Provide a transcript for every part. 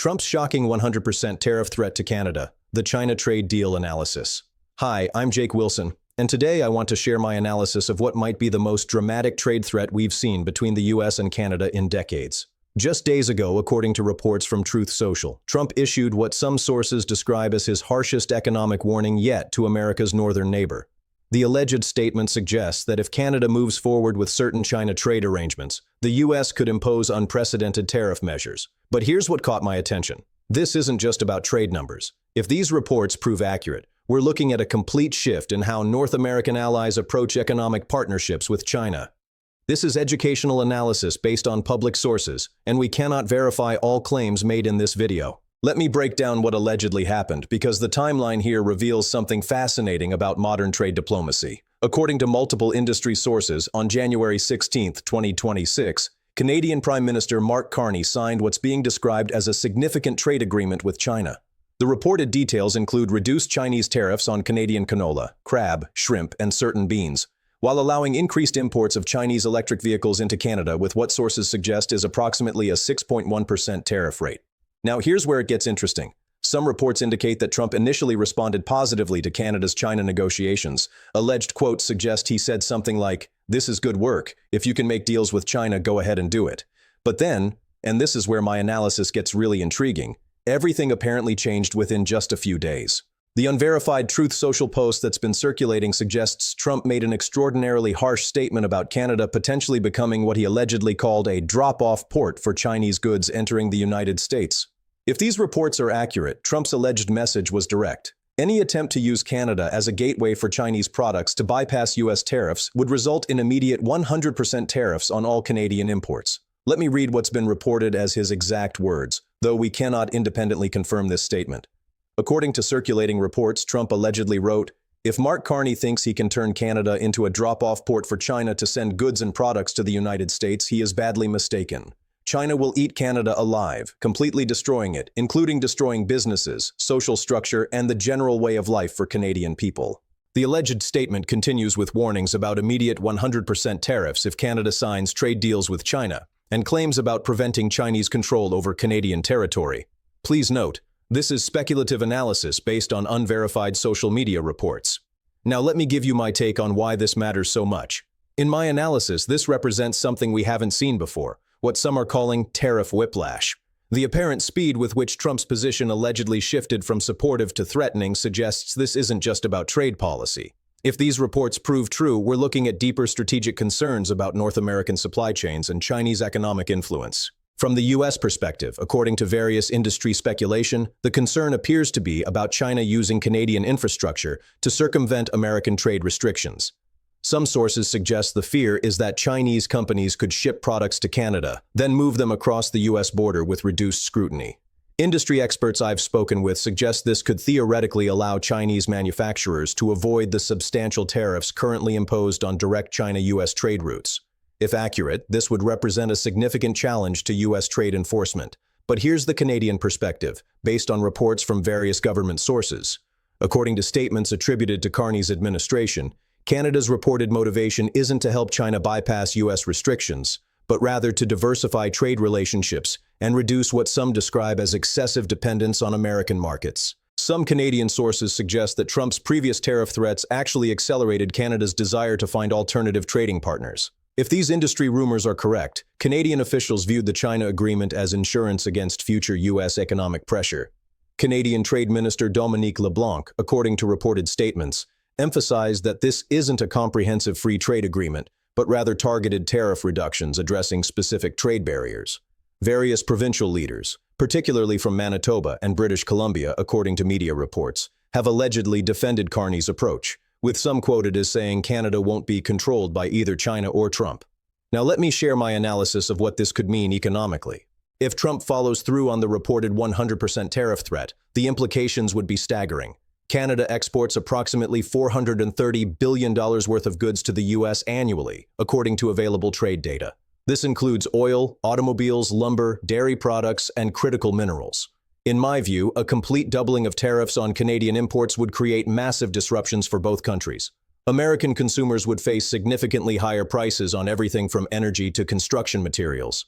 Trump's shocking 100% tariff threat to Canada, the China trade deal analysis. Hi, I'm Jake Wilson, and today I want to share my analysis of what might be the most dramatic trade threat we've seen between the US and Canada in decades. Just days ago, according to reports from Truth Social, Trump issued what some sources describe as his harshest economic warning yet to America's northern neighbor. The alleged statement suggests that if Canada moves forward with certain China trade arrangements, the US could impose unprecedented tariff measures. But here's what caught my attention. This isn't just about trade numbers. If these reports prove accurate, we're looking at a complete shift in how North American allies approach economic partnerships with China. This is educational analysis based on public sources, and we cannot verify all claims made in this video. Let me break down what allegedly happened, because the timeline here reveals something fascinating about modern trade diplomacy. According to multiple industry sources, on January 16, 2026, Canadian Prime Minister Mark Carney signed what's being described as a significant trade agreement with China. The reported details include reduced Chinese tariffs on Canadian canola, crab, shrimp, and certain beans, while allowing increased imports of Chinese electric vehicles into Canada with what sources suggest is approximately a 6.1% tariff rate. Now here's where it gets interesting. Some reports indicate that Trump initially responded positively to Canada's China negotiations. Alleged quotes suggest he said something like, "This is good work. If you can make deals with China, go ahead and do it." But then, and this is where my analysis gets really intriguing, everything apparently changed within just a few days. The unverified Truth Social post that's been circulating suggests Trump made an extraordinarily harsh statement about Canada potentially becoming what he allegedly called a drop-off port for Chinese goods entering the United States. If these reports are accurate, Trump's alleged message was direct. Any attempt to use Canada as a gateway for Chinese products to bypass US tariffs would result in immediate 100% tariffs on all Canadian imports. Let me read what's been reported as his exact words, though we cannot independently confirm this statement. According to circulating reports, Trump allegedly wrote, "If Mark Carney thinks he can turn Canada into a drop-off port for China to send goods and products to the United States, he is badly mistaken. China will eat Canada alive, completely destroying it, including destroying businesses, social structure, and the general way of life for Canadian people." The alleged statement continues with warnings about immediate 100% tariffs if Canada signs trade deals with China, and claims about preventing Chinese control over Canadian territory. Please note, this is speculative analysis based on unverified social media reports. Now let me give you my take on why this matters so much. In my analysis, this represents something we haven't seen before, what some are calling tariff whiplash. The apparent speed with which Trump's position allegedly shifted from supportive to threatening suggests this isn't just about trade policy. If these reports prove true, we're looking at deeper strategic concerns about North American supply chains and Chinese economic influence. From the US perspective, according to various industry speculation, the concern appears to be about China using Canadian infrastructure to circumvent American trade restrictions. Some sources suggest the fear is that Chinese companies could ship products to Canada, then move them across the US border with reduced scrutiny. Industry experts I've spoken with suggest this could theoretically allow Chinese manufacturers to avoid the substantial tariffs currently imposed on direct China-US trade routes. If accurate, this would represent a significant challenge to US trade enforcement. But here's the Canadian perspective, based on reports from various government sources. According to statements attributed to Carney's administration, Canada's reported motivation isn't to help China bypass US restrictions, but rather to diversify trade relationships and reduce what some describe as excessive dependence on American markets. Some Canadian sources suggest that Trump's previous tariff threats actually accelerated Canada's desire to find alternative trading partners. If these industry rumors are correct, Canadian officials viewed the China agreement as insurance against future US economic pressure. Canadian Trade Minister Dominique LeBlanc, according to reported statements, emphasized that this isn't a comprehensive free trade agreement, but rather targeted tariff reductions addressing specific trade barriers. Various provincial leaders, particularly from Manitoba and British Columbia, according to media reports, have allegedly defended Carney's approach, with some quoted as saying Canada won't be controlled by either China or Trump. Now let me share my analysis of what this could mean economically. If Trump follows through on the reported 100% tariff threat, the implications would be staggering. Canada exports approximately $430 billion worth of goods to the US annually, according to available trade data. This includes oil, automobiles, lumber, dairy products, and critical minerals. In my view, a complete doubling of tariffs on Canadian imports would create massive disruptions for both countries. American consumers would face significantly higher prices on everything from energy to construction materials.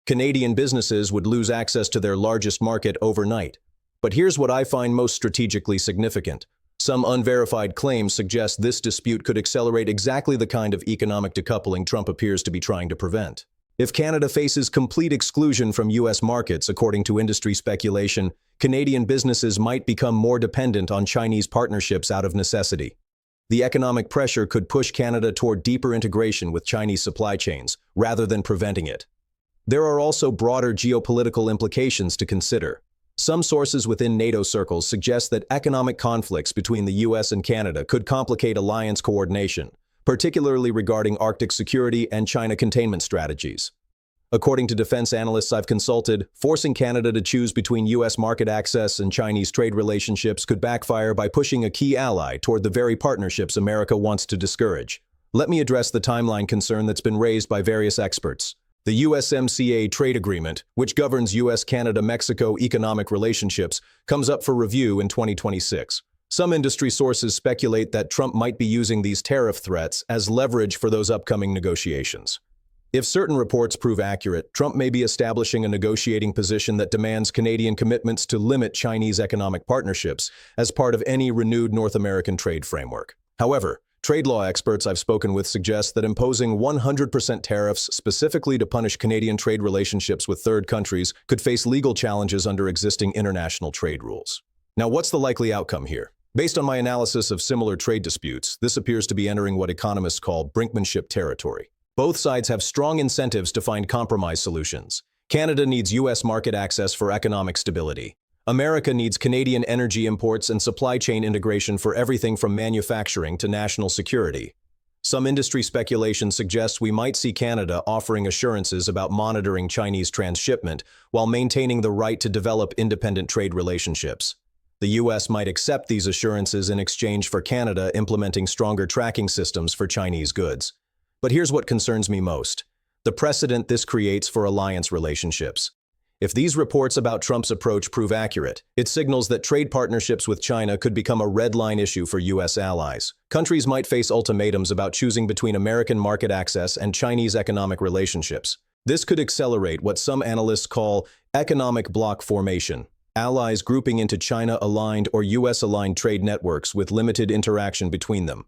Canadian businesses would lose access to their largest market overnight. But here's what I find most strategically significant. Some unverified claims suggest this dispute could accelerate exactly the kind of economic decoupling Trump appears to be trying to prevent. If Canada faces complete exclusion from U.S. markets, according to industry speculation, Canadian businesses might become more dependent on Chinese partnerships out of necessity. The economic pressure could push Canada toward deeper integration with Chinese supply chains, rather than preventing it. There are also broader geopolitical implications to consider. Some sources within NATO circles suggest that economic conflicts between the U.S. and Canada could complicate alliance coordination, particularly regarding Arctic security and China containment strategies. According to defense analysts I've consulted, forcing Canada to choose between U.S. market access and Chinese trade relationships could backfire by pushing a key ally toward the very partnerships America wants to discourage. Let me address the timeline concern that's been raised by various experts. The USMCA trade agreement, which governs U.S.-Canada-Mexico economic relationships, comes up for review in 2026. Some industry sources speculate that Trump might be using these tariff threats as leverage for those upcoming negotiations. If certain reports prove accurate, Trump may be establishing a negotiating position that demands Canadian commitments to limit Chinese economic partnerships as part of any renewed North American trade framework. However, trade law experts I've spoken with suggest that imposing 100% tariffs specifically to punish Canadian trade relationships with third countries could face legal challenges under existing international trade rules. Now, what's the likely outcome here? Based on my analysis of similar trade disputes, this appears to be entering what economists call brinkmanship territory. Both sides have strong incentives to find compromise solutions. Canada needs U.S. market access for economic stability. America needs Canadian energy imports and supply chain integration for everything from manufacturing to national security. Some industry speculation suggests we might see Canada offering assurances about monitoring Chinese transshipment while maintaining the right to develop independent trade relationships. The U.S. might accept these assurances in exchange for Canada implementing stronger tracking systems for Chinese goods. But here's what concerns me most: the precedent this creates for alliance relationships. If these reports about Trump's approach prove accurate, it signals that trade partnerships with China could become a red line issue for U.S. allies. Countries might face ultimatums about choosing between American market access and Chinese economic relationships. This could accelerate what some analysts call economic bloc formation, allies grouping into China-aligned or U.S.-aligned trade networks with limited interaction between them.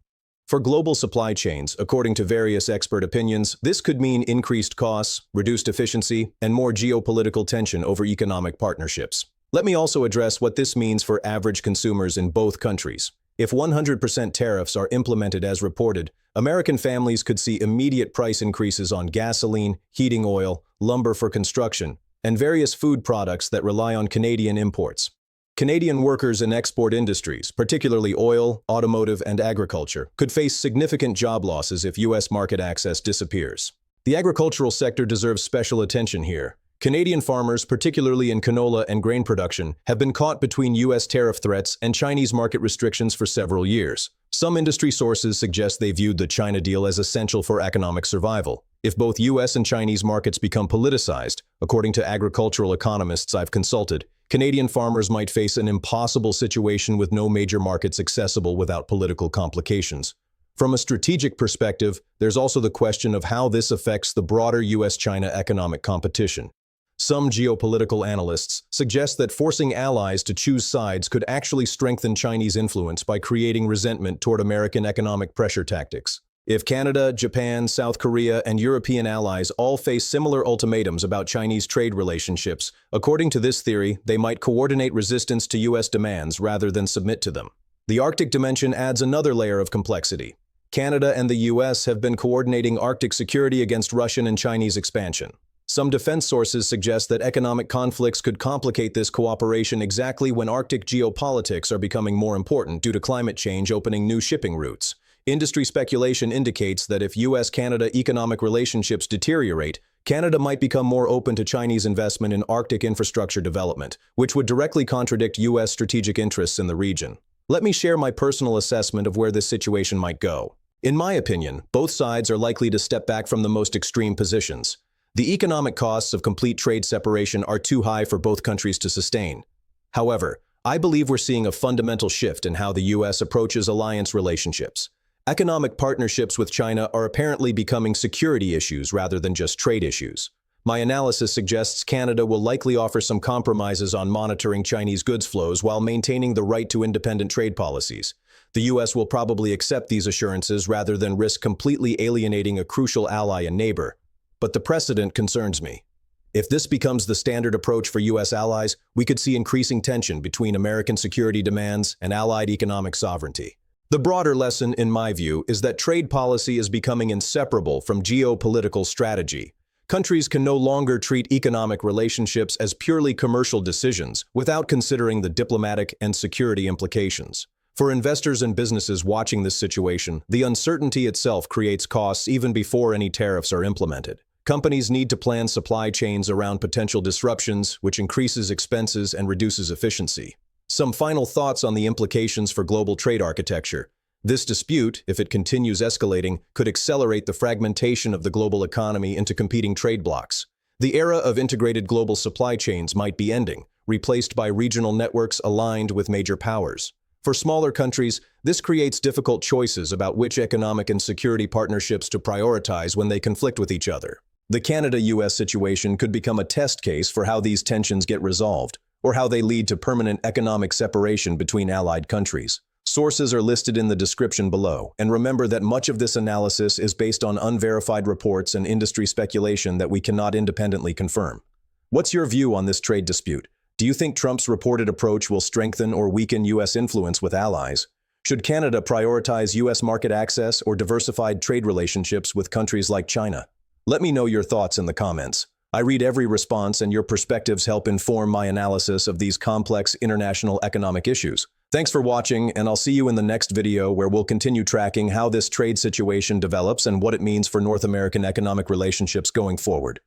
For global supply chains, according to various expert opinions, this could mean increased costs, reduced efficiency, and more geopolitical tension over economic partnerships. Let me also address what this means for average consumers in both countries. If 100% tariffs are implemented as reported, American families could see immediate price increases on gasoline, heating oil, lumber for construction, and various food products that rely on Canadian imports. Canadian workers in export industries, particularly oil, automotive, and agriculture, could face significant job losses if U.S. market access disappears. The agricultural sector deserves special attention here. Canadian farmers, particularly in canola and grain production, have been caught between U.S. tariff threats and Chinese market restrictions for several years. Some industry sources suggest they viewed the China deal as essential for economic survival. If both U.S. and Chinese markets become politicized, according to agricultural economists I've consulted, Canadian farmers might face an impossible situation with no major markets accessible without political complications. From a strategic perspective, there's also the question of how this affects the broader U.S.-China economic competition. Some geopolitical analysts suggest that forcing allies to choose sides could actually strengthen Chinese influence by creating resentment toward American economic pressure tactics. If Canada, Japan, South Korea, and European allies all face similar ultimatums about Chinese trade relationships, according to this theory, they might coordinate resistance to U.S. demands rather than submit to them. The Arctic dimension adds another layer of complexity. Canada and the U.S. have been coordinating Arctic security against Russian and Chinese expansion. Some defense sources suggest that economic conflicts could complicate this cooperation exactly when Arctic geopolitics are becoming more important due to climate change opening new shipping routes. Industry speculation indicates that if U.S.-Canada economic relationships deteriorate, Canada might become more open to Chinese investment in Arctic infrastructure development, which would directly contradict U.S. strategic interests in the region. Let me share my personal assessment of where this situation might go. In my opinion, both sides are likely to step back from the most extreme positions. The economic costs of complete trade separation are too high for both countries to sustain. However, I believe we're seeing a fundamental shift in how the U.S. approaches alliance relationships. Economic partnerships with China are apparently becoming security issues rather than just trade issues. My analysis suggests Canada will likely offer some compromises on monitoring Chinese goods flows while maintaining the right to independent trade policies. The U.S. will probably accept these assurances rather than risk completely alienating a crucial ally and neighbor. But the precedent concerns me. If this becomes the standard approach for U.S. allies, we could see increasing tension between American security demands and allied economic sovereignty. The broader lesson, in my view, is that trade policy is becoming inseparable from geopolitical strategy. Countries can no longer treat economic relationships as purely commercial decisions without considering the diplomatic and security implications. For investors and businesses watching this situation, the uncertainty itself creates costs even before any tariffs are implemented. Companies need to plan supply chains around potential disruptions, which increases expenses and reduces efficiency. Some final thoughts on the implications for global trade architecture. This dispute, if it continues escalating, could accelerate the fragmentation of the global economy into competing trade blocs. The era of integrated global supply chains might be ending, replaced by regional networks aligned with major powers. For smaller countries, this creates difficult choices about which economic and security partnerships to prioritize when they conflict with each other. The Canada-US situation could become a test case for how these tensions get resolved, or how they lead to permanent economic separation between allied countries. Sources are listed in the description below, and remember that much of this analysis is based on unverified reports and industry speculation that we cannot independently confirm. What's your view on this trade dispute? Do you think Trump's reported approach will strengthen or weaken U.S. influence with allies? Should Canada prioritize U.S. market access or diversified trade relationships with countries like China? Let me know your thoughts in the comments. I read every response, and your perspectives help inform my analysis of these complex international economic issues. Thanks for watching, and I'll see you in the next video where we'll continue tracking how this trade situation develops and what it means for North American economic relationships going forward.